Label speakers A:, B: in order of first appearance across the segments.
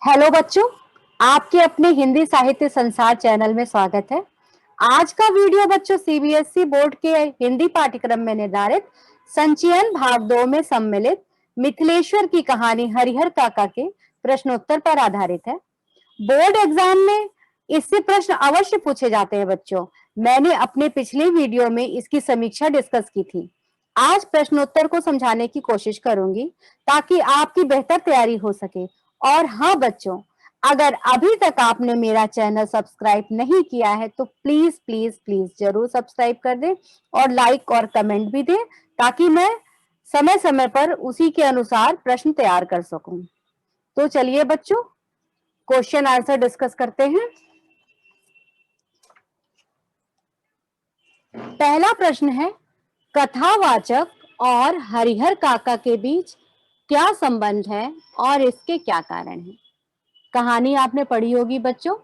A: Hello बच्चों, आपके अपने हिंदी साहित्य संसार चैनल में स्वागत है। आज का वीडियो बच्चों सीबीएसई बोर्ड के हिंदी पाठ्यक्रम में निर्धारित संचयन भाग 2 में सम्मिलित मिथिलेश्वर की कहानी हरिहर काका के प्रश्नोत्तर पर आधारित है। बोर्ड एग्जाम में इससे प्रश्न अवश्य पूछे जाते हैं बच्चों। मैंने अपने पिछले वीडियो में इसकी समीक्षा डिस्कस की थी। आज प्रश्नोत्तर को समझाने की कोशिश करूंगी ताकि आपकी बेहतर तैयारी हो सके। और हाँ बच्चों, अगर अभी तक आपने मेरा चैनल सब्सक्राइब नहीं किया है तो प्लीज प्लीज प्लीज जरूर सब्सक्राइब कर दें और लाइक और कमेंट भी दें ताकि मैं समय समय पर उसी के अनुसार प्रश्न तैयार कर सकूं। तो चलिए बच्चों, क्वेश्चन आंसर डिस्कस करते हैं। पहला प्रश्न है, कथावाचक और हरिहर काका के बीच क्या संबंध है और इसके क्या कारण हैं? कहानी आपने पढ़ी होगी बच्चों,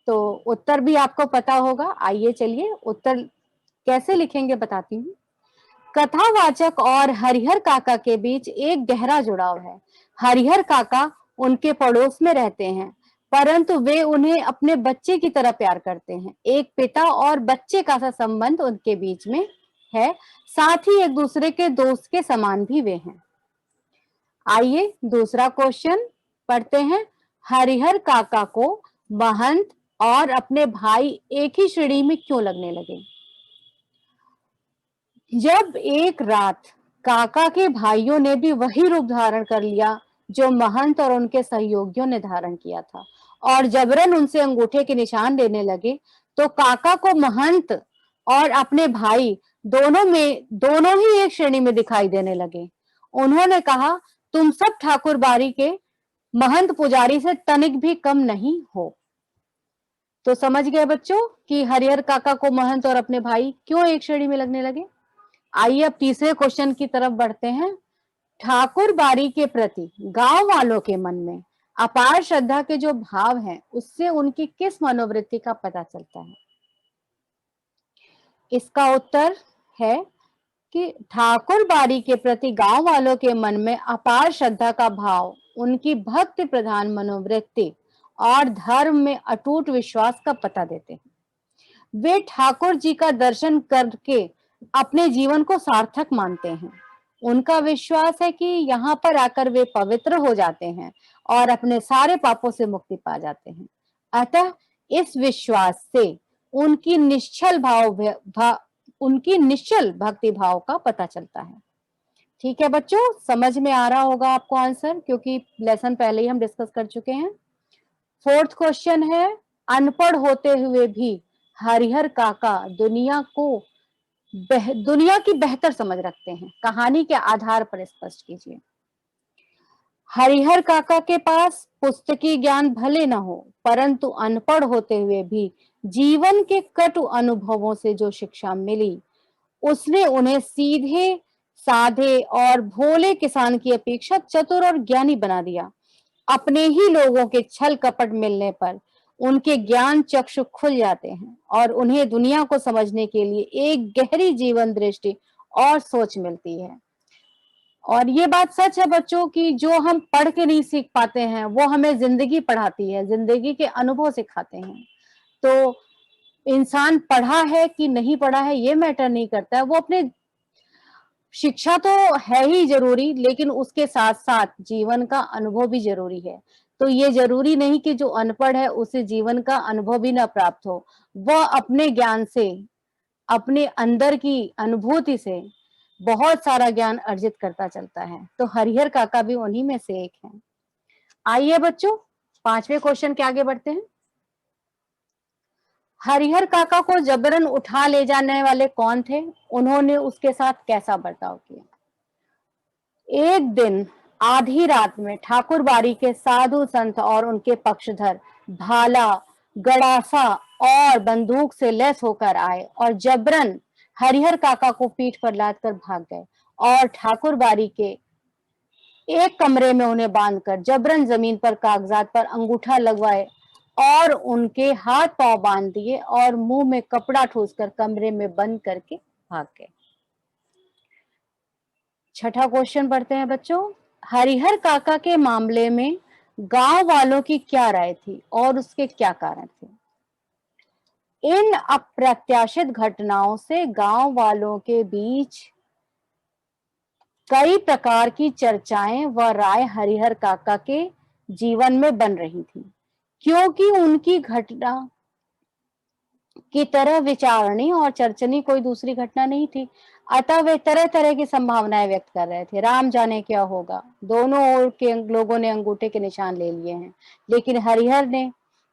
A: तो उत्तर भी आपको पता होगा। आइए चलिए उत्तर कैसे लिखेंगे बताती हूँ। कथावाचक और हरिहर काका के बीच एक गहरा जुड़ाव है। हरिहर काका उनके पड़ोस में रहते हैं, परंतु वे उन्हें अपने बच्चे की तरह प्यार करते हैं। एक पिता और बच्चे का सा संबंध उनके बीच में है, साथ ही एक दूसरे के दोस्त के समान भी वे हैं। आइए दूसरा क्वेश्चन पढ़ते हैं। हरिहर काका को महंत और अपने भाई एक ही श्रेणी में क्यों लगने लगे? जब एक रात काका के भाइयों ने भी वही रूप धारण कर लिया जो महंत और उनके सहयोगियों ने धारण किया था और जबरन उनसे अंगूठे के निशान लेने लगे, तो काका को महंत और अपने भाई दोनों ही एक श्रेणी में दिखाई देने लगे। उन्होंने कहा, तुम सब ठाकुर बाड़ी के महंत पुजारी से तनिक भी कम नहीं हो। तो समझ गए बच्चों कि हरिहर काका को महंत और अपने भाई क्यों एक श्रेणी में लगने लगे। आइए अब तीसरे क्वेश्चन की तरफ बढ़ते हैं। ठाकुर बाड़ी के प्रति गांव वालों के मन में अपार श्रद्धा के जो भाव हैं, उससे उनकी किस मनोवृत्ति का पता चलता है? इसका उत्तर है कि ठाकुर बाड़ी के प्रति गांव वालों के मन में अपार श्रद्धा का भाव उनकी भक्ति प्रधान मनोवृत्ति और धर्म में अटूट विश्वास का पता देते हैं। वे ठाकुर जी का दर्शन करके अपने जीवन को सार्थक मानते हैं। उनका विश्वास है कि यहाँ पर आकर वे पवित्र हो जाते हैं और अपने सारे पापों से मुक्ति पा जाते हैं। अतः इस विश्वास से उनकी निश्चल भक्ति भाव का पता चलता है। ठीक है बच्चों, समझ में आ रहा होगा आपको आंसर, क्योंकि लेसन पहले ही हम डिस्कस कर चुके हैं। फोर्थ क्वेश्चन है, अनपढ़ होते हुए भी हरिहर काका दुनिया की बेहतर समझ रखते हैं। कहानी के आधार पर स्पष्ट कीजिए। हरिहर काका के पास पुस्तकीय ज्ञान भले न हो, परंतु अनपढ़ होते हुए भी जीवन के कटु अनुभवों से जो शिक्षा मिली, उसने उन्हें सीधे साधे और भोले किसान की अपेक्षा चतुर और ज्ञानी बना दिया। अपने ही लोगों के छल कपट मिलने पर उनके ज्ञान चक्षु खुल जाते हैं और उन्हें दुनिया को समझने के लिए एक गहरी जीवन दृष्टि और सोच मिलती है। और ये बात सच है बच्चों कि जो हम पढ़ के नहीं सीख पाते हैं, वो हमें जिंदगी पढ़ाती है, जिंदगी के अनुभव सिखाते हैं। तो इंसान पढ़ा है कि नहीं पढ़ा है ये मैटर नहीं करता है, वो अपने शिक्षा तो है ही जरूरी, लेकिन उसके साथ साथ जीवन का अनुभव भी जरूरी है। तो ये जरूरी नहीं कि जो अनपढ़ है उसे जीवन का अनुभव भी ना प्राप्त हो, वह अपने ज्ञान से, अपने अंदर की अनुभूति से बहुत सारा ज्ञान अर्जित करता चलता है। तो हरिहर काका भी उन्हीं में से एक है। आइए बच्चों, पांचवें क्वेश्चन के आगे बढ़ते हैं। हरिहर काका को जबरन उठा ले जाने वाले कौन थे? उन्होंने उसके साथ कैसा बर्ताव किया? एक दिन आधी रात में ठाकुर बाड़ी के साधु संत और उनके पक्षधर भाला, गड़ासा और बंदूक से लैस होकर आए और जबरन हरिहर काका को पीठ पर लाद कर भाग गए और ठाकुर बाड़ी के एक कमरे में उन्हें बांधकर जबरन जमीन पर कागजात पर अंगूठा लगवाए और उनके हाथ पांव बांध दिए और मुंह में कपड़ा ठूसकर कमरे में बंद करके भाग गए। छठा क्वेश्चन पढ़ते हैं बच्चों। हरिहर काका के मामले में गांव वालों की क्या राय थी और उसके क्या कारण थे? इन अप्रत्याशित घटनाओं से गांव वालों के बीच कई प्रकार की चर्चाएं व राय हरिहर काका के जीवन में बन रही थी, क्योंकि उनकी घटना की तरह विचारणी और चर्चनी कोई दूसरी घटना नहीं थी। अतः वे तरह तरह की संभावनाएं व्यक्त कर रहे थे। राम जाने क्या होगा, दोनों ओर के लोगों ने अंगूठे के निशान ले लिए हैं, लेकिन हरिहर ने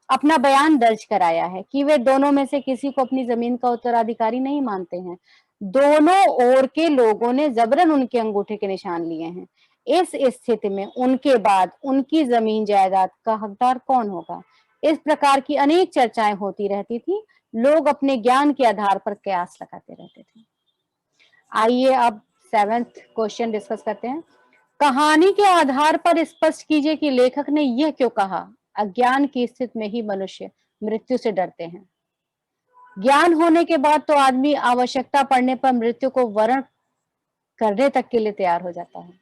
A: अपना बयान दर्ज कराया है कि वे दोनों में से किसी को अपनी जमीन का उत्तराधिकारी नहीं मानते हैं। दोनों ओर के लोगों ने जबरन उनके अंगूठे के निशान लिए हैं। इस स्थिति में उनके बाद उनकी जमीन जायदाद का हकदार कौन होगा? इस प्रकार की अनेक चर्चाएं होती रहती थी। लोग अपने ज्ञान के आधार पर कयास लगाते रहते थे। आइए अब 7th क्वेश्चन डिस्कस करते हैं। कहानी के आधार पर स्पष्ट कीजिए कि लेखक ने यह क्यों कहा, अज्ञान की स्थिति में ही मनुष्य मृत्यु से डरते हैं। ज्ञान होने के बाद तो आदमी आवश्यकता पड़ने पर मृत्यु को वरण करने तक के लिए तैयार हो जाता है।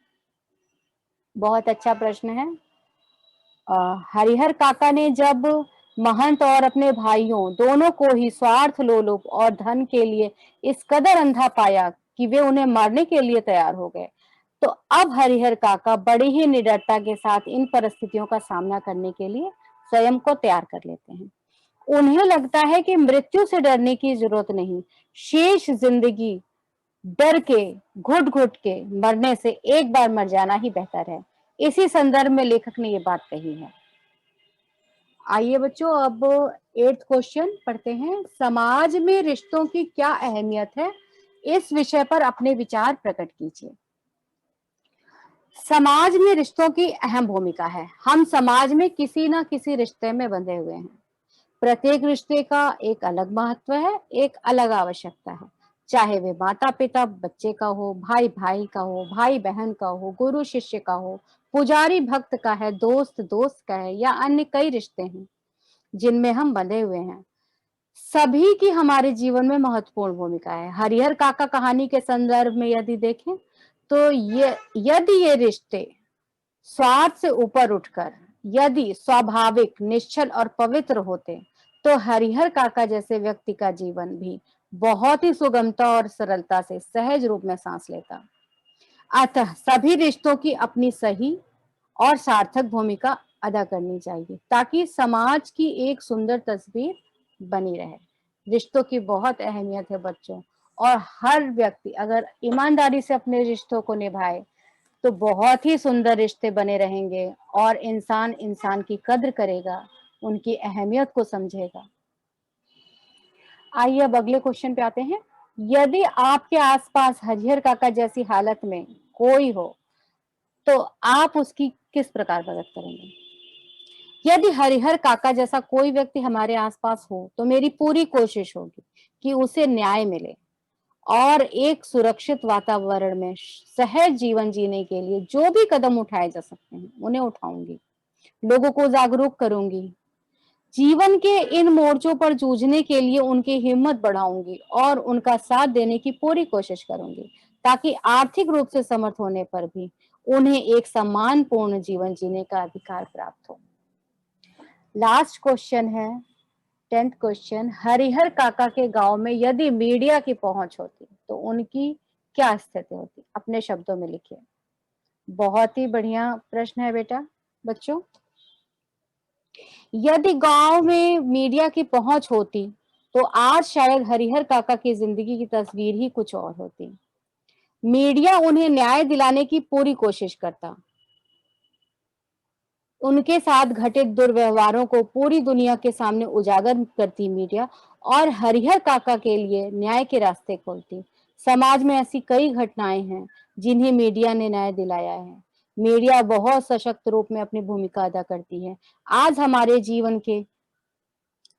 A: बहुत अच्छा प्रश्न है। हरिहर काका ने जब महंत और अपने भाइयों दोनों को ही स्वार्थ लोलुप और धन के लिए इस कदर अंधा पाया कि वे उन्हें मारने के लिए तैयार हो गए, तो अब हरिहर काका बड़ी ही निडरता के साथ इन परिस्थितियों का सामना करने के लिए स्वयं को तैयार कर लेते हैं। उन्हें लगता है कि मृत्यु से डरने की जरूरत नहीं, शेष जिंदगी डर के घुट घुट के मरने से एक बार मर जाना ही बेहतर है। इसी संदर्भ में लेखक ने ये बात कही है। आइए बच्चों अब 8th क्वेश्चन पढ़ते हैं। समाज में रिश्तों की क्या अहमियत है, इस विषय पर अपने विचार प्रकट कीजिए। समाज में रिश्तों की अहम भूमिका है। हम समाज में किसी ना किसी रिश्ते में बंधे हुए हैं। प्रत्येक रिश्ते का एक अलग महत्व है, एक अलग आवश्यकता है। चाहे वे माता पिता बच्चे का हो, भाई भाई का हो, भाई बहन का हो, गुरु शिष्य का हो, पुजारी भक्त का है, दोस्त दोस्त का है, या अन्य कई रिश्ते हैं जिनमें हम बंधे हुए हैं। सभी की हमारे जीवन में महत्वपूर्ण भूमिका है। हरिहर काका कहानी के संदर्भ में यदि देखें तो यदि ये रिश्ते स्वार्थ से ऊपर उठकर यदि स्वाभाविक, निश्चल और पवित्र होते, तो हरिहर काका जैसे व्यक्ति का जीवन भी बहुत ही सुगमता और सरलता से सहज रूप में सांस लेता। अतः सभी रिश्तों की अपनी सही और सार्थक भूमिका अदा करनी चाहिए ताकि समाज की एक सुंदर तस्वीर बनी रहे। रिश्तों की बहुत अहमियत है बच्चों, और हर व्यक्ति अगर ईमानदारी से अपने रिश्तों को निभाए तो बहुत ही सुंदर रिश्ते बने रहेंगे और इंसान इंसान की कद्र करेगा, उनकी अहमियत को समझेगा। आइए अब अगले क्वेश्चन पे आते हैं। यदि आपके आसपास हरिहर काका जैसी हालत में कोई हो तो आप उसकी किस प्रकार मदद करेंगे? यदि हरिहर काका जैसा कोई व्यक्ति हमारे आसपास हो तो मेरी पूरी कोशिश होगी कि उसे न्याय मिले और एक सुरक्षित वातावरण में सहज जीवन जीने के लिए जो भी कदम उठाए जा सकते हैं उन्हें उठाऊंगी। लोगों को जागरूक करूंगी, जीवन के इन मोर्चों पर जूझने के लिए उनकी हिम्मत बढ़ाऊंगी और उनका साथ देने की पूरी कोशिश करूंगी ताकि आर्थिक रूप से समर्थ होने पर भी उन्हें एक सम्मानपूर्ण जीवन जीने का अधिकार प्राप्त हो। लास्ट क्वेश्चन है 10th क्वेश्चन। हरिहर काका के गांव में यदि मीडिया की पहुंच होती तो उनकी क्या स्थिति होती? अपने शब्दों में लिखिए। बहुत ही बढ़िया प्रश्न है बेटा बच्चों। यदि गांव में मीडिया की पहुंच होती तो आज शायद हरिहर काका की जिंदगी की तस्वीर ही कुछ और होती। मीडिया उन्हें न्याय दिलाने की पूरी कोशिश करता, उनके साथ घटित दुर्व्यवहारों को पूरी दुनिया के सामने उजागर करती मीडिया और हरिहर काका के लिए न्याय के रास्ते खोलती। समाज में ऐसी कई घटनाएं हैं जिन्हें मीडिया ने न्याय दिलाया है। मीडिया बहुत सशक्त रूप में अपनी भूमिका अदा करती है। आज हमारे जीवन के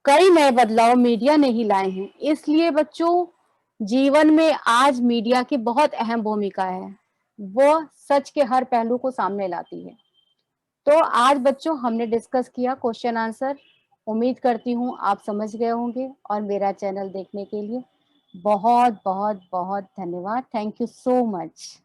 A: कई नए बदलाव मीडिया ने ही लाए हैं। इसलिए बच्चों, जीवन में आज मीडिया की बहुत अहम भूमिका है। वो सच के हर पहलू को सामने लाती है। तो आज बच्चों हमने डिस्कस किया क्वेश्चन आंसर। उम्मीद करती हूँ आप समझ गए होंगे, और मेरा चैनल देखने के लिए बहुत बहुत बहुत धन्यवाद। Thank you so much.